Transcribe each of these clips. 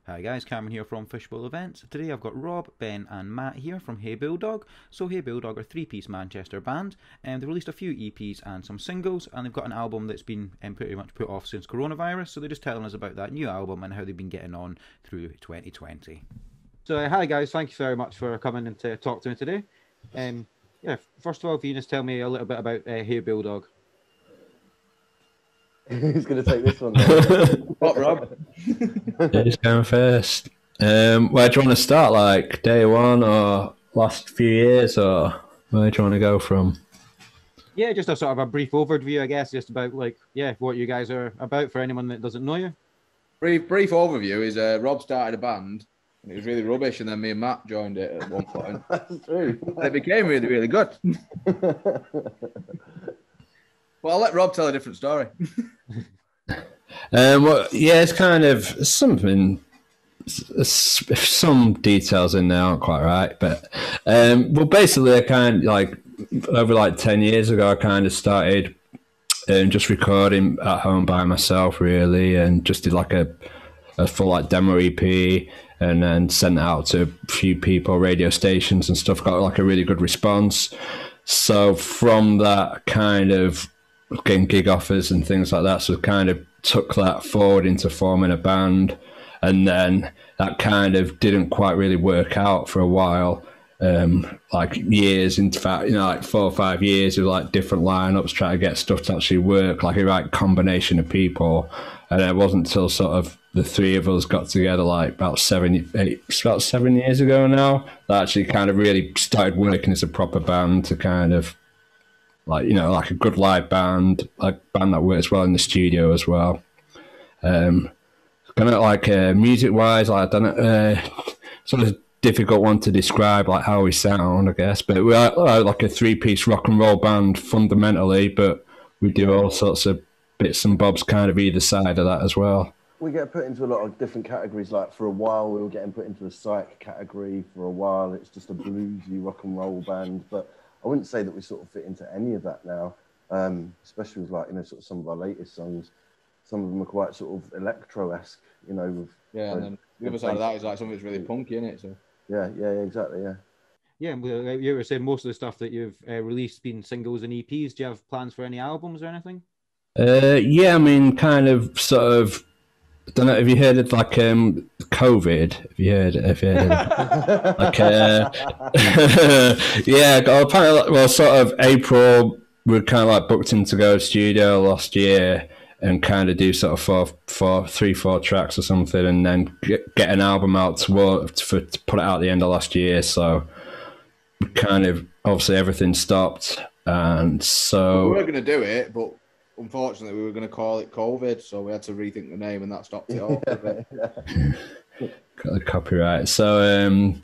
Hi guys, Cameron here from Fishbowl Events. Today I've got Rob, Ben and Matt here from Hey Bulldog. So Hey Bulldog are a three-piece Manchester band and they've released a few EPs and some singles, and they've got an album that's been pretty much put off since coronavirus, so they're just telling us about that new album and how they've been getting on through 2020. So hi guys, thank you very much for coming and to talk to me today. First of all, if you just tell me a little bit about Hey Bulldog. Who's going to take this one? What, Rob? Who's going first? Where do you want to start? Like day one or last few years, or where do you want to go from? Yeah, just a sort of a brief overview, I guess, just about what you guys are about for anyone that doesn't know you. Brief overview is Rob started a band and it was really rubbish, and then me and Matt joined it at one point. That's true. And it became really, really good. Well, I'll let Rob tell a different story. It's kind of something. Some details in there aren't quite right, but basically, I kind of like over 10 years ago, I kind of started just recording at home by myself, really, and just did like a full demo EP, and then sent it out to a few people, radio stations and stuff. Got like a really good response. So from that, kind of getting gig offers and things like that, so kind of took that forward into forming a band, and then that kind of didn't quite really work out for a while, like years, in fact, like 4 or 5 years of like different lineups trying to get stuff to actually work, like a right combination of people. And it wasn't until sort of the three of us got together like about 7 years ago now that actually kind of really started working as a proper band, to kind of like a good live band, a band that works well in the studio as well. Kind of like music wise, I don't know, sort of difficult one to describe, like how we sound, I guess. But we are like a three-piece rock and roll band fundamentally, but we do all sorts of bits and bobs kind of either side of that as well. We get put into a lot of different categories. Like for a while, we were getting put into a psych category. For a while, it's just a bluesy rock and roll band. But I wouldn't say that we sort of fit into any of that now, especially with sort of some of our latest songs. Some of them are quite sort of electro-esque, and then the other side of that is like something that's really punky, isn't it? So yeah, exactly, yeah. Yeah, like you were saying, most of the stuff that you've released been singles and EPs. Do you have plans for any albums or anything? I mean, kind of, sort of. I don't know. Have you heard of like COVID? Have you heard of like apparently, well, sort of April, we're kind of like booked in to go to studio last year and kind of do sort of 4 tracks or something, and then get an album out to put it out at the end of last year. So kind of obviously everything stopped, and so we were going to do it, but unfortunately, we were going to call it COVID, so we had to rethink the name, and that stopped it all. Got the copyright. So,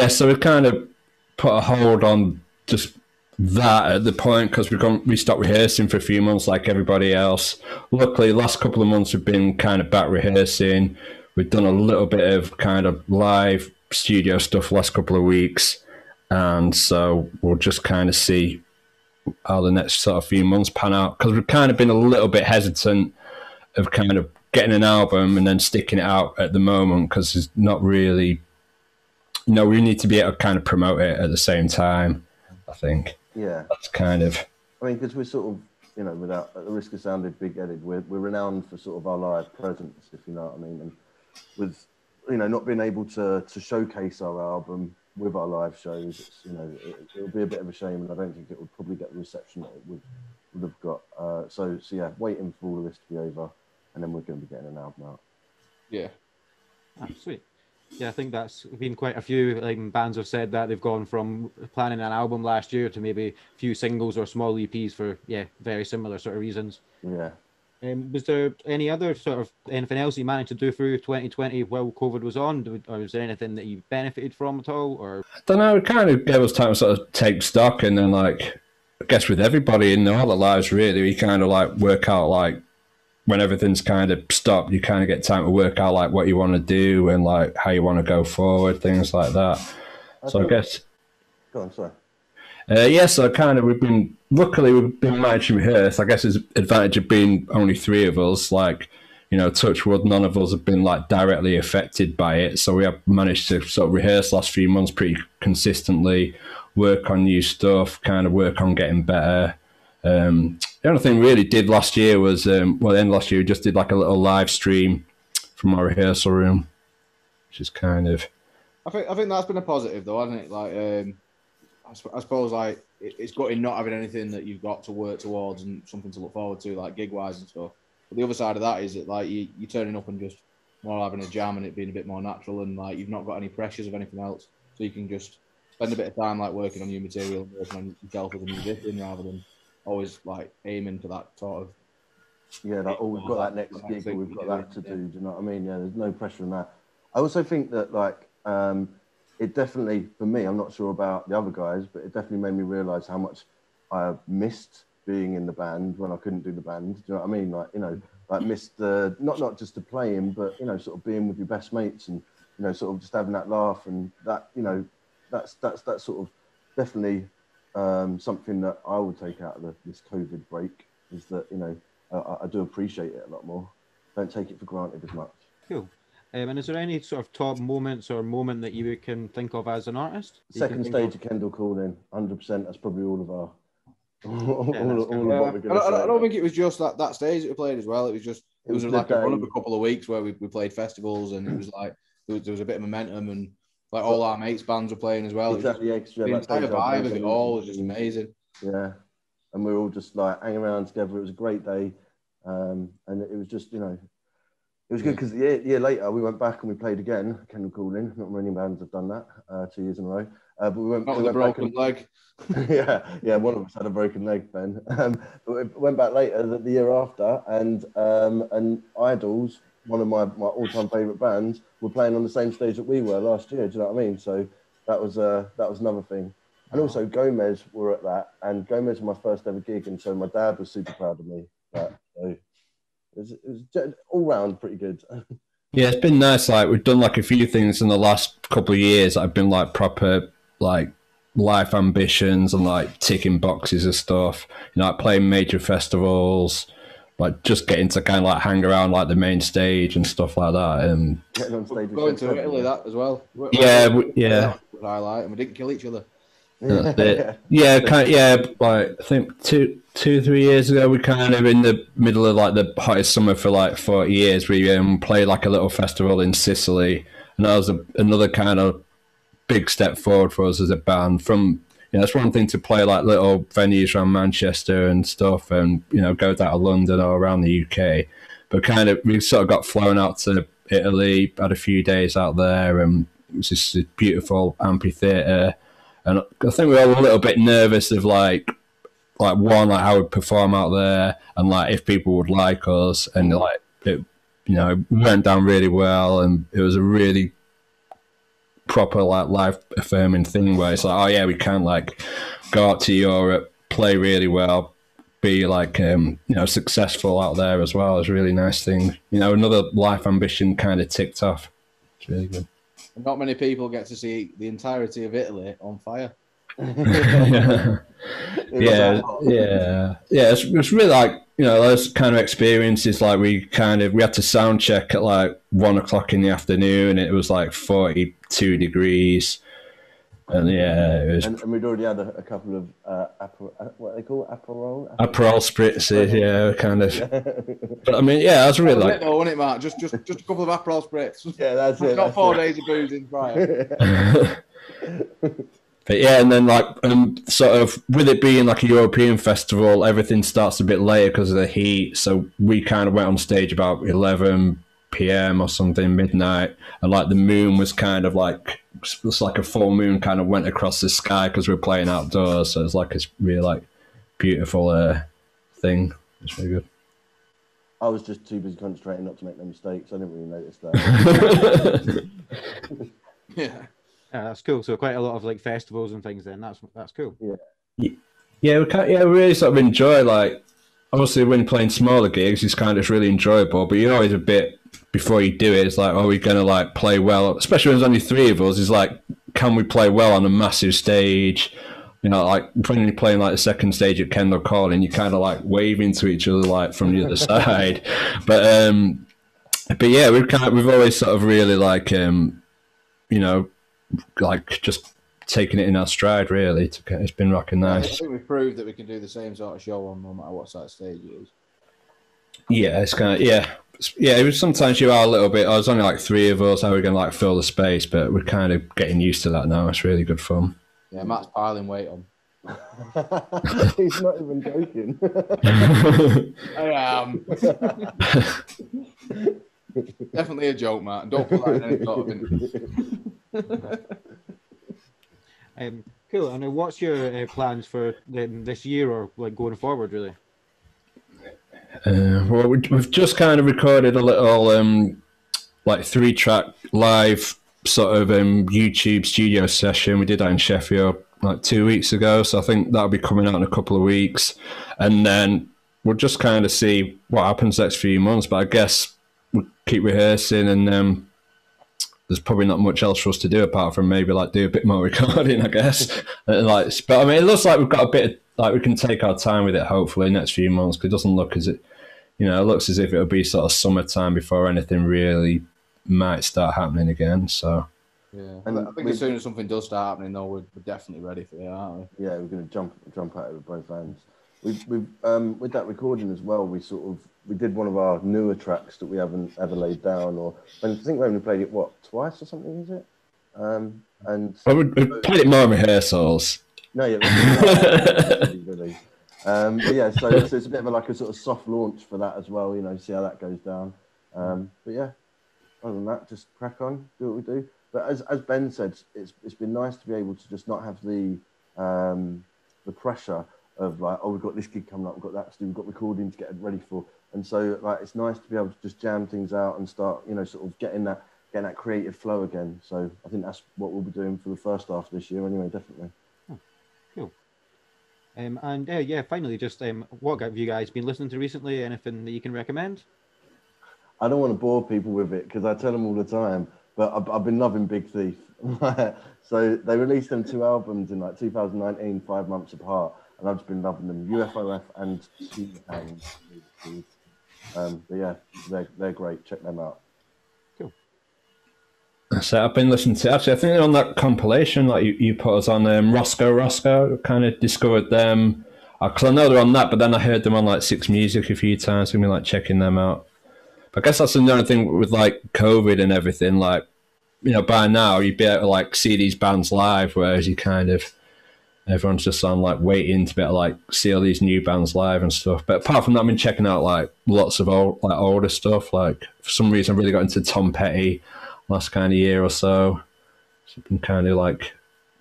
so we kind of put a hold on just that at the point, because we stopped rehearsing for a few months like everybody else. Luckily, the last couple of months we've been kind of back rehearsing. We've done a little bit of kind of live studio stuff last couple of weeks, and so we'll just kind of see how the next sort of few months pan out, because we've kind of been a little bit hesitant of kind of getting an album and then sticking it out at the moment, because it's not really, we need to be able to kind of promote it at the same time, I think. Yeah, that's kind of, I mean, because we're sort of, without at the risk of sounding big-headed, we're renowned for sort of our live presence, if you know what I mean. And with not being able to showcase our album with our live shows, it's, it'll be a bit of a shame, and I don't think it would probably get the reception that it would have got. So yeah, waiting for all of this to be over, and then we're going to be getting an album out. Yeah. Sweet. Yeah, I think that's been quite a few bands have said that they've gone from planning an album last year to maybe a few singles or small EPs for very similar sort of reasons. Yeah. Was there any other sort of anything else you managed to do through 2020 while COVID was on? Or was there anything that you benefited from at all? Or I don't know, it kind of gave us time to sort of take stock, and then like, I guess with everybody in all their lives really, we kind of like work out like when everything's kind of stopped, you kind of get time to work out like what you want to do and like how you want to go forward, things like that. So I guess. Go on, sorry. So kind of we've been managing to rehearse. I guess it's advantage of being only three of us. Like touch wood, none of us have been like directly affected by it. So we have managed to sort of rehearse last few months pretty consistently, work on new stuff, kind of work on getting better. The only thing we really did last year was, the end of last year, we just did like a little live stream from our rehearsal room, which is kind of... I think that's been a positive though, hasn't it? Like, I suppose like it's gutting not having anything that you've got to work towards and something to look forward to, like gig wise and stuff. But the other side of that is that like you're turning up and just more having a jam and it being a bit more natural, and like you've not got any pressures of anything else, so you can just spend a bit of time like working on new material and working on yourself as a musician rather than always like aiming for that sort of. Yeah, like, oh, we've got that next gig, or we've got that to do. Do you know what I mean? Yeah, there's no pressure in that. I also think that like it definitely, for me, I'm not sure about the other guys, but it definitely made me realise how much I missed being in the band when I couldn't do the band. Do you know what I mean? Like, like missed the not just the playing, but sort of being with your best mates and sort of just having that laugh, and that that's sort of definitely something that I would take out of this COVID break, is that I do appreciate it a lot more. Don't take it for granted as much. Cool. And is there any sort of top moments or moment that you can think of as an artist? Second stage of Kendall Calling, 100%. That's probably all of our. All of what we're gonna say. I don't think it was just that stage that we played as well. It was like a run of a couple of weeks where we played festivals, and it was like there was a bit of momentum, and like all our mates' bands were playing as well. Exactly, extra. The entire vibe of it all was just amazing. Yeah, and we were all just like hanging around together. It was a great day, and it was just it was good because a year later we went back and we played again. Kendall Calling. Not many bands have done that 2 years in a row. But we went. Not with a broken leg. yeah. One of us had a broken leg, Ben. But we went back later, the year after, and Idols, one of my all-time favourite bands, were playing on the same stage that we were last year. Do you know what I mean? So that was another thing. And also Gomez were at that, and Gomez was my first ever gig, and so my dad was super proud of me. So it was all round pretty good. Yeah, it's been nice. Like we've done like a few things in the last couple of years that have been like proper like life ambitions and like ticking boxes of stuff. Like playing major festivals, like just getting to kind of like hang around like the main stage and stuff like that. And getting on stage, going to Italy that as well. Yeah. That was highlight, and we didn't kill each other. Yeah, like I think 2-3 years ago, we kind of in the middle of like the hottest summer for like 40 years, we played like a little festival in Sicily, and that was another kind of big step forward for us as a band. From it's one thing to play like little venues around Manchester and stuff, and go down to London or around the UK, but kind of we sort of got flown out to Italy, had a few days out there, and it was just a beautiful amphitheatre. And I think we were all a little bit nervous of like one, like how we'd perform out there, and like if people would like us, and like it, it went down really well, and it was a really proper like life affirming thing where it's like, oh yeah, we can like go out to Europe, play really well, be like successful out there as well. It's a really nice thing. Another life ambition kind of ticked off. It's really good. Not many people get to see the entirety of Italy on fire. yeah. It's really like those kind of experiences. Like we had to sound check at like 1 o'clock in the afternoon. It was like 42 degrees, and it was. And we'd already had a couple of what they call Aperol spritzes, kind of. But I mean, yeah, that's really like. Wasn't it, Mark? Just a couple of Aperol spritz. Yeah, that's it. Not 4 days of boozing prior. But yeah, and then like sort of with it being like a European festival, everything starts a bit later because of the heat. So we kind of went on stage about 11 p.m. or something, midnight, and like the moon was kind of like it's like a full moon kind of went across the sky because we were playing outdoors. So it's like a really like beautiful thing. It's really good. I was just too busy concentrating not to make no mistakes. I didn't really notice that. Yeah, that's cool. So quite a lot of like festivals and things. Then that's cool. Yeah, we really sort of enjoy like obviously when playing smaller gigs, it's kind of really enjoyable. But you're always a bit before you do it. It's like, are we gonna like play well? Especially when there's only three of us. It's like, can we play well on a massive stage? Like when you're playing like the second stage at Kendall Calling, you're kind of like waving to each other like from the other side. But But yeah, we've always sort of really like you know, like just taking it in our stride. Really, it's been rocking I nice. think we've proved that we can do the same sort of show on no matter what side of stage it is. Yeah, it's kind of yeah. It was sometimes you are a little bit. I was only like three of us. How are we going to like fill the space? But we're kind of getting used to that now. It's really good fun. Yeah, Matt's piling weight on. He's not even joking. I am. Definitely a joke, Matt. And don't put that in any sort of Cool. And what's your plans for this year or like going forward, really? Well, we've just kind of recorded a little like 3-track live sort of YouTube studio session. We did that in Sheffield like 2 weeks ago, so I think that'll be coming out in a couple of weeks, and then we'll just kind of see what happens next few months. But I guess we'll keep rehearsing, and there's probably not much else for us to do apart from maybe like do a bit more recording, I guess. But I mean, it looks like we've got a bit of, like we can take our time with it. Hopefully, next few months, because it doesn't look as it, it looks as if it'll be sort of summertime before anything really might start happening again. So. Yeah, And I think as soon as something does start happening, though, we're definitely ready for it, aren't we? Yeah, we're going to jump at it with both hands. We've with that recording as well. We did one of our newer tracks that we haven't ever laid down, or I think we only played it twice or something, is it? And Well, we played it more in rehearsals. no, yeah, really. But yeah, so it's a bit of like a sort of soft launch for that as well. See how that goes down. But yeah, other than that, just crack on, do what we do. But as Ben said, it's been nice to be able to just not have the pressure of like, oh, we've got this gig coming up, we've got that to do, we've got recording to get ready for, and so like it's nice to be able to just jam things out and start, sort of getting that creative flow again. So I think that's what we'll be doing for the first half of this year, anyway, definitely. Oh, cool. And yeah, finally, just what have you guys been listening to recently? Anything that you can recommend? I don't want to bore people with it because I tell them all the time. But I've been loving Big Thief. So they released them 2 albums in like 2019, 5 months apart, and I've just been loving them. UFOF and T-Hang. But yeah, they're great. Check them out. Cool. So I've been listening to, actually, I think they're on that compilation like you put us on, Roscoe, kind of discovered them. Because I know they're on that, but then I heard them on like Six Music a few times, so I've been like checking them out. I guess that's another thing with like COVID and everything. Like, by now you'd be able to like see these bands live, whereas everyone's just on like waiting to be able to like see all these new bands live and stuff. But apart from that, I've been checking out like lots of older stuff. Like for some reason, I've really got into Tom Petty last kind of year or so. So I've been kind of like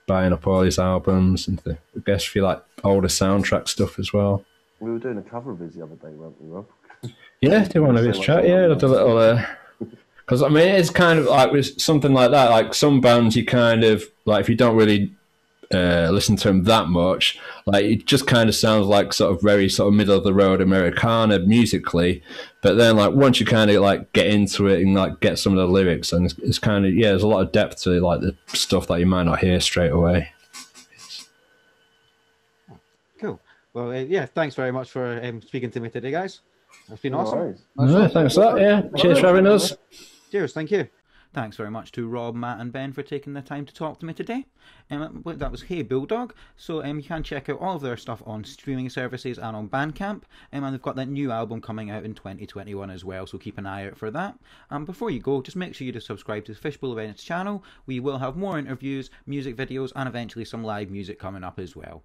buying up all his albums, and I guess if you like older soundtrack stuff as well. We were doing a cover of his the other day, weren't we, Rob? Yeah, do one of his track. Yeah, I'd do a little. Because I mean, it's kind of like with something like that. Like some bands, you kind of like if you don't really listen to them that much, like it just kind of sounds like sort of very sort of middle of the road Americana musically. But then like once you kind of like get into it and like get some of the lyrics, and it's kind of there's a lot of depth to like the stuff that you might not hear straight away. Cool. Well, yeah, thanks very much for speaking to me today, guys. It's been awesome. No, thanks for that. Yeah, cheers for having us. Cheers, thank you. Thanks very much to Rob, Matt and Ben for taking the time to talk to me today. That was Hey Bulldog. So you can check out all of their stuff on streaming services and on Bandcamp. And they've got that new album coming out in 2021 as well, so keep an eye out for that. Before you go, just make sure you to subscribe to the Fishbowl Events channel. We will have more interviews, music videos and eventually some live music coming up as well.